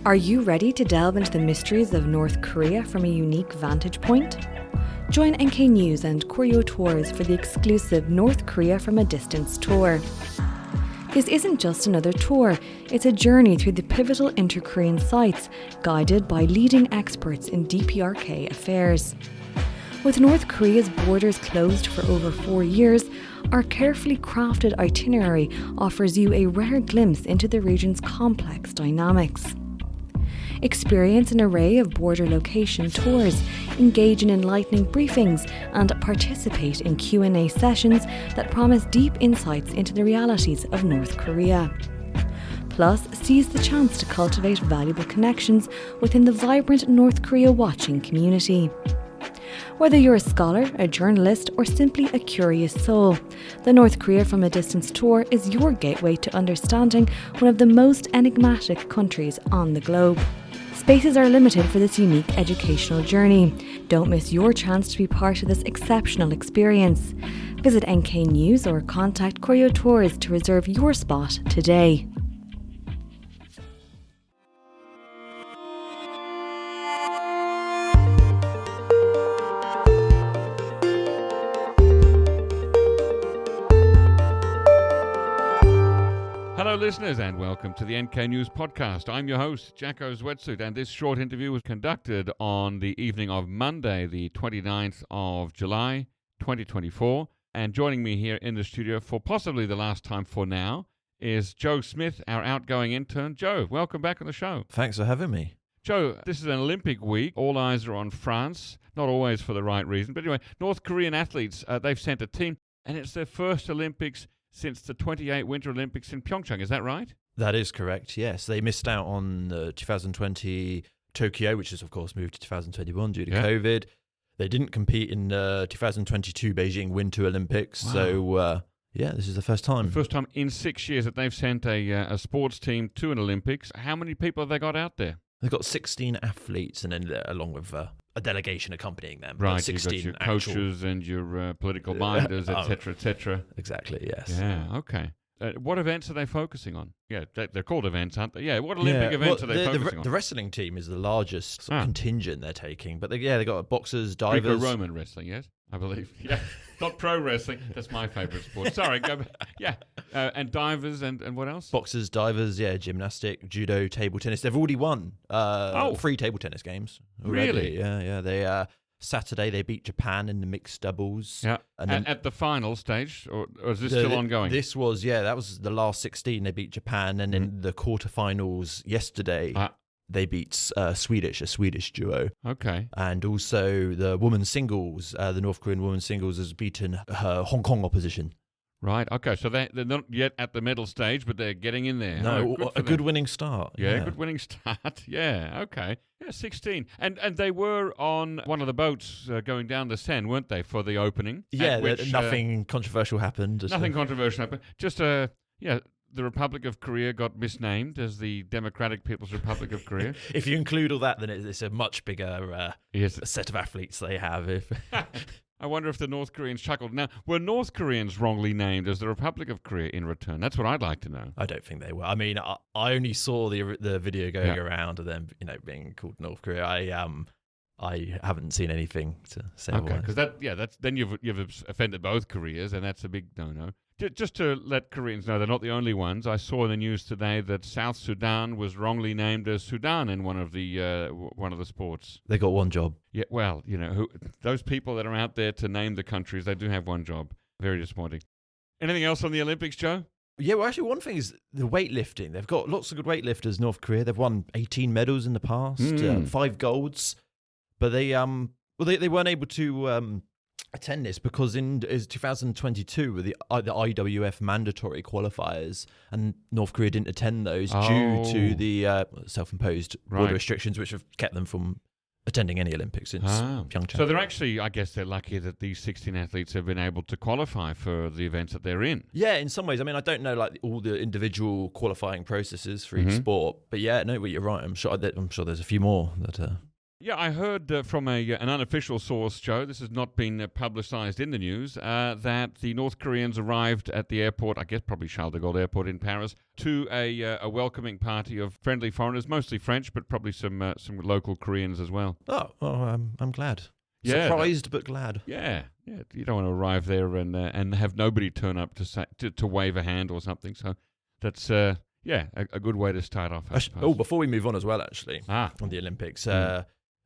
Are you ready to delve into the mysteries of North Korea from a unique vantage point? Join NK News and Koryo Tours for the exclusive North Korea from a Distance tour. This isn't just another tour, it's a journey through the pivotal inter-Korean sites, guided by leading experts in DPRK affairs. With North Korea's borders closed for over 4 years, our carefully crafted itinerary offers you a rare glimpse into the region's complex dynamics. Experience an array of border location tours, engage in enlightening briefings, and participate in Q&A sessions that promise deep insights into the realities of North Korea. Plus, seize the chance to cultivate valuable connections within the vibrant North Korea watching community. Whether you're a scholar, a journalist, or simply a curious soul, the North Korea from a Distance tour is your gateway to understanding one of the most enigmatic countries on the globe. Spaces are limited for this unique educational journey. Don't miss your chance to be part of this exceptional experience. Visit NK News or contact Koryo Tours to reserve your spot today. Hello listeners and welcome to the NK News podcast. I'm your host, Jacco Zwetsloot, and this short interview was conducted on the evening of Monday, the 29th of July, 2024. And joining me here in the studio for possibly the last time for now is Joe Smith, our outgoing intern. Joe, welcome back on the show. Thanks for having me. Joe, this is an Olympic week. All eyes are on France, not always for the right reason. But anyway, North Korean athletes, they've sent a team, and it's their first Olympics since the 28 Winter Olympics in Pyeongchang. Is that right? That is correct, yes. They missed out on 2020 Tokyo, which has, of course, moved to 2021 due to COVID. They didn't compete in 2022 Beijing Winter Olympics. Wow. So, this is the first time. The first time in 6 years that they've sent a sports team to an Olympics. How many people have they got out there? They've got 16 athletes, and then along with a delegation accompanying them. Right, 16 you've got your coaches and your political minders, etc., etc. Exactly, yes. Yeah, okay. What events are they focusing on? Yeah, they're called events, aren't they? Yeah, what Olympic events are they focusing on? The wrestling team is the largest contingent they're taking, but they got boxers, divers. Greco-Roman wrestling, yes, I believe. Yeah, not pro wrestling. That's my favourite sport. Sorry, go back. Yeah, and divers and what else? Boxers, divers, gymnastic, judo, table tennis. They've already won 3 table tennis games already. Really? Yeah. They Saturday they beat Japan in the mixed doubles. Yeah, and then, at the final stage, or is this still ongoing? This was, that was the last 16. They beat Japan, and in the quarterfinals yesterday, they beat a Swedish duo. Okay. And also the women's singles, the North Korean women's singles has beaten her Hong Kong opposition. Right, okay, so they're not yet at the medal stage, but they're getting in there. No, a good winning start. Yeah, good winning start. Yeah, okay. Yeah, 16. And they were on one of the boats going down the Seine, weren't they, for the opening? Yeah, nothing controversial happened. Nothing controversial happened. Just, the Republic of Korea got misnamed as the Democratic People's Republic of Korea. If you include all that, then it's a much bigger set of athletes they have. I wonder if the North Koreans chuckled. Now, were North Koreans wrongly named as the Republic of Korea in return? That's what I'd like to know. I don't think they were. I mean, I only saw the video going around of them, being called North Korea. I haven't seen anything to say. Okay, because then you've offended both Koreas, and that's a big no-no. Just to let Koreans know, they're not the only ones. I saw in the news today that South Sudan was wrongly named as Sudan in one of the sports. They got one job. Yeah, well, those people that are out there to name the countries, they do have one job. Very disappointing. Anything else on the Olympics, Joe? Yeah, well, actually, one thing is the weightlifting. They've got lots of good weightlifters, North Korea. They've won 18 medals in the past, 5 golds. But they weren't able to attend this because in 2022 with the IWF mandatory qualifiers, and North Korea didn't attend those due to the self-imposed border restrictions, which have kept them from attending any Olympics since Pyeongchang. So they're lucky that these 16 athletes have been able to qualify for the events that they're in. Yeah, in some ways. I mean, I don't know all the individual qualifying processes for each sport, but you're right. I'm sure there's a few more that Yeah, I heard from an unofficial source, Joe, this has not been publicised in the news, that the North Koreans arrived at the airport, I guess probably Charles de Gaulle Airport in Paris, to a welcoming party of friendly foreigners, mostly French, but probably some local Koreans as well. Oh, well, I'm glad. Yeah, Surprised but glad. Yeah. You don't want to arrive there and have nobody turn up to wave a hand or something. So that's a good way to start off. Before we move on as well, actually, on the Olympics,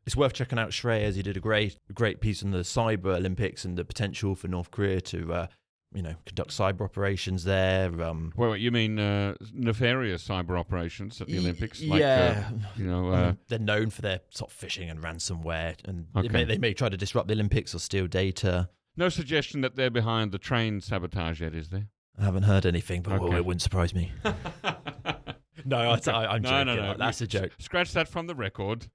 it's worth checking out Shreyas. He did a great piece on the Cyber Olympics and the potential for North Korea to conduct cyber operations there. Wait, you mean nefarious cyber operations at the Olympics? Yeah. They're known for their sort of phishing and ransomware, and they may try to disrupt the Olympics or steal data. No suggestion that they're behind the train sabotage yet, is there? I haven't heard anything, but it wouldn't surprise me. No, I'm joking. No. That's a joke. Scratch that from the record.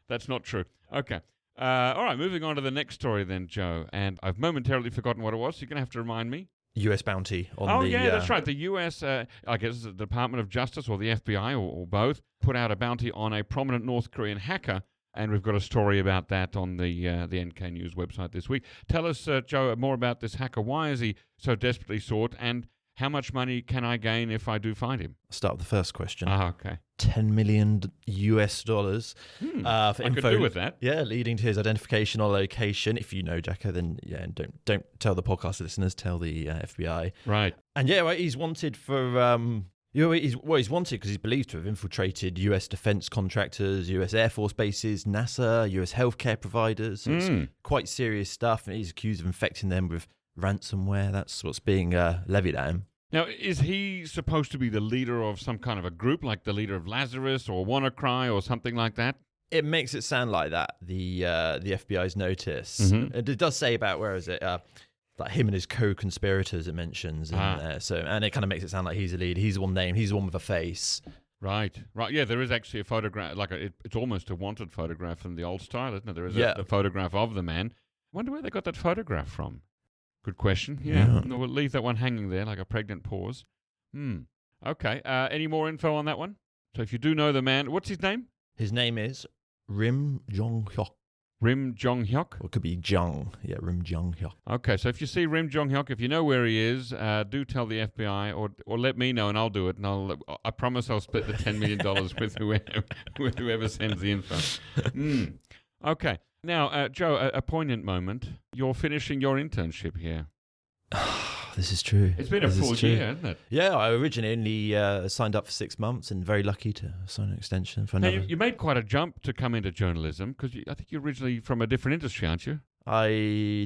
That's not true. Okay. All right, moving on to the next story then, Joe. And I've momentarily forgotten what it was, so you're going to have to remind me. U.S. bounty on the... Oh, yeah, that's right. The U.S., I guess the Department of Justice or the FBI or both, put out a bounty on a prominent North Korean hacker, and we've got a story about that on the NK News website this week. Tell us, Joe, more about this hacker. Why is he so desperately sought, and how much money can I gain if I do find him? I'll start with the first question. Okay. $10 million US dollars for I info. could do with that. Yeah, leading to his identification or location. If you know Jacco, then and don't tell the podcast listeners, tell the FBI. Right. And he's wanted for he's wanted because he's believed to have infiltrated US defense contractors, US Air Force bases, NASA, US healthcare providers. So it's quite serious stuff, and he's accused of infecting them with ransomware. That's what's being levied at him. Now, is he supposed to be the leader of some kind of a group, like the leader of Lazarus or WannaCry or something like that? It makes it sound like that, the FBI's notice. Mm-hmm. It does say about, where is it, like him and his co-conspirators it mentions in there. And it kind of makes it sound like he's the lead. He's the one named. He's the one with a face. Right. Yeah, there is actually a photograph, it's almost a wanted photograph from the old style, isn't it? There is a photograph of the man. I wonder where they got that photograph from. Good question. Yeah. No, we'll leave that one hanging there like a pregnant pause. Okay. Any more info on that one? So if you do know the man, what's his name? His name is Rim Jong-hyuk. Rim Jong-hyuk? Or it could be Jung. Yeah, Rim Jong-hyuk. Okay, so if you see Rim Jong-hyuk, if you know where he is, do tell the FBI or let me know and I'll do it. And I promise I'll split the $10 million with whoever sends the info. Okay. Now, Joe, a poignant moment. You're finishing your internship here. This is true. It's been a full year, hasn't it? Yeah, I originally signed up for 6 months and very lucky to sign an extension for another. Now, you made quite a jump to come into journalism because I think you're originally from a different industry, aren't you? I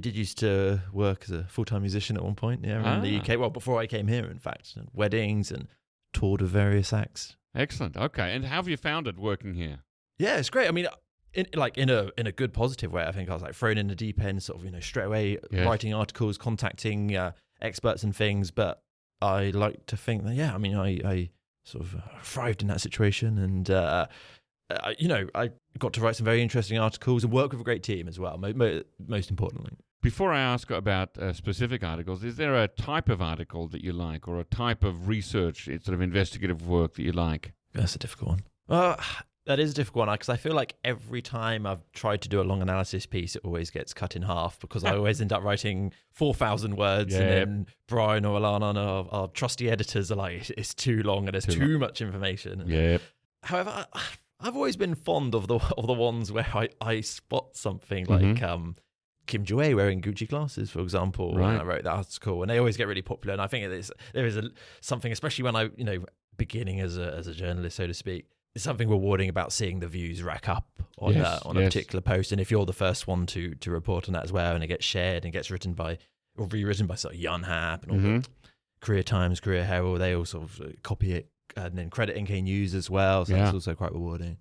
did used to work as a full-time musician at one point, in the UK. Well, before I came here, in fact. Weddings and toured with various acts. Excellent. Okay. And how have you found it working here? Yeah, it's great. I mean... In a good positive way, I think I was thrown in the deep end, sort of straight away writing articles, contacting experts and things. But I like to think that I sort of thrived in that situation, and I got to write some very interesting articles and work with a great team as well. Most importantly, before I ask about specific articles, is there a type of article that you like, or a type of research, sort of investigative work that you like? That's a difficult one. That is a difficult one because I feel like every time I've tried to do a long analysis piece, it always gets cut in half because I always end up writing 4,000 words and then Brian or Alana, our trusty editors, are like, it's too long and there's too much information. Yeah. However, I've always been fond of the ones where I spot something like Kim Jong Un wearing Gucci glasses, for example, when I wrote that article, and they always get really popular. And I think there is something, especially when I beginning as a journalist, so to speak. There's something rewarding about seeing the views rack up on a particular post, and if you're the first one to report on that as well, and it gets shared and gets rewritten by sort of Yonhap and all the Korea Times, Korea Herald, they all sort of copy it and then credit NK News as well, so that's also quite rewarding.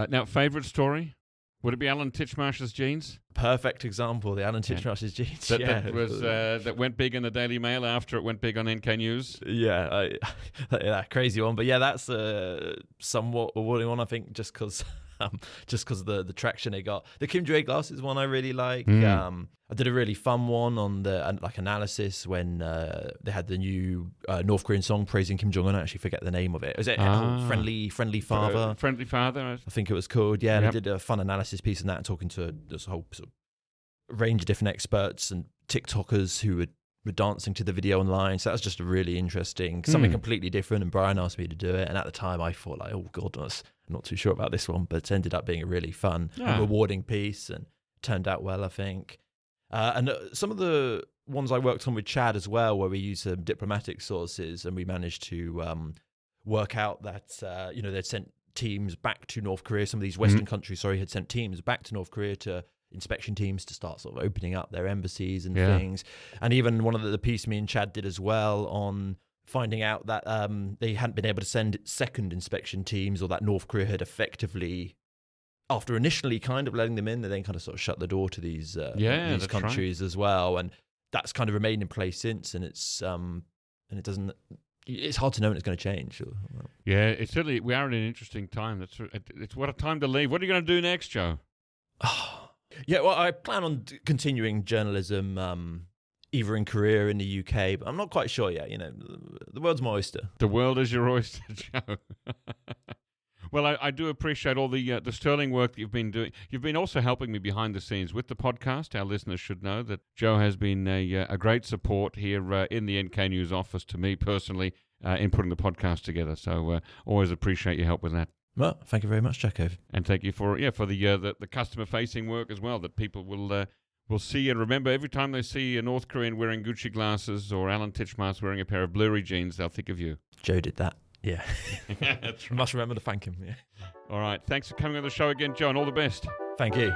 Now, favourite story? Would it be Alan Titchmarsh's jeans? Perfect example, the Alan Titchmarsh's jeans. That went big in the Daily Mail after it went big on NK News. Yeah, crazy one. But yeah, that's a somewhat rewarding one, I think, just because just because of the traction they got. The Kim Jong Un glasses one I really like. I did a really fun one on the analysis when they had the new North Korean song praising Kim Jong Un. I actually forget the name of it. Was it Friendly Father? Friendly Father. I think it was called. Yeah, They did a fun analysis piece on that, talking to this whole sort of range of different experts and TikTokers who were dancing to the video online. So that was just a really interesting, something completely different. And Brian asked me to do it. And at the time I thought like, oh God, I'm not too sure about this one, but it ended up being a really fun and rewarding piece and turned out well, I think. And some of the ones I worked on with Chad as well, where we used some diplomatic sources and we managed to work out that, they'd sent teams back to North Korea. Some of these Western countries, had sent teams back to North Korea to inspection teams to start sort of opening up their embassies and things. And even one of the piece me and Chad did as well on finding out that they hadn't been able to send second inspection teams, or that North Korea had effectively, after initially kind of letting them in, they then kind of sort of shut the door to these countries as well. And that's kind of remained in place since. And it's it's hard to know when it's going to change. Yeah, it's certainly, we are in an interesting time. It's what a time to leave. What are you going to do next, Joe? Yeah, well, I plan on continuing journalism, either in Korea or in the UK, but I'm not quite sure yet. The world's my oyster. The world is your oyster, Joe. Well, I do appreciate all the sterling work that you've been doing. You've been also helping me behind the scenes with the podcast. Our listeners should know that Joe has been a great support here in the NK News office to me personally in putting the podcast together. So always appreciate your help with that. Well, thank you very much, Jacco. And thank you for the customer-facing work as well, that people will see and remember. Every time they see a North Korean wearing Gucci glasses or Alan Titchmarsh wearing a pair of blurry jeans, they'll think of you. Joe did that. Yeah. That's right. Must remember to thank him. Yeah. All right. Thanks for coming on the show again, Joe, and all the best. Thank you.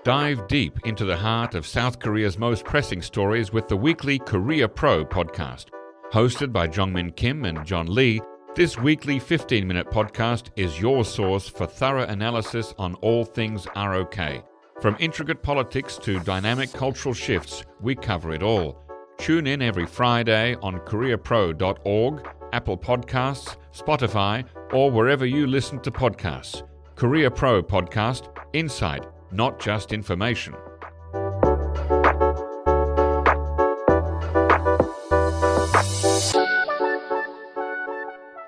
Dive deep into the heart of South Korea's most pressing stories with the weekly Korea Pro podcast. Hosted by Jongmin Kim and John Lee, this weekly 15-minute podcast is your source for thorough analysis on all things ROK. From intricate politics to dynamic cultural shifts, we cover it all. Tune in every Friday on KoreaPro.org, Apple Podcasts, Spotify, or wherever you listen to podcasts. Korea Pro Podcast, insight, not just information.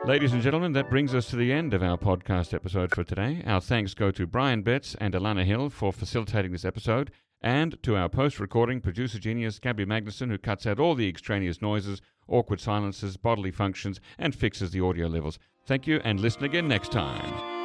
Ladies and gentlemen, that brings us to the end of our podcast episode for today. Our thanks go to Brian Betts and Alana Hill for facilitating this episode, and to our post-recording producer genius Gabby Magnuson, who cuts out all the extraneous noises, awkward silences, bodily functions, and fixes the audio levels. Thank you, and listen again next time.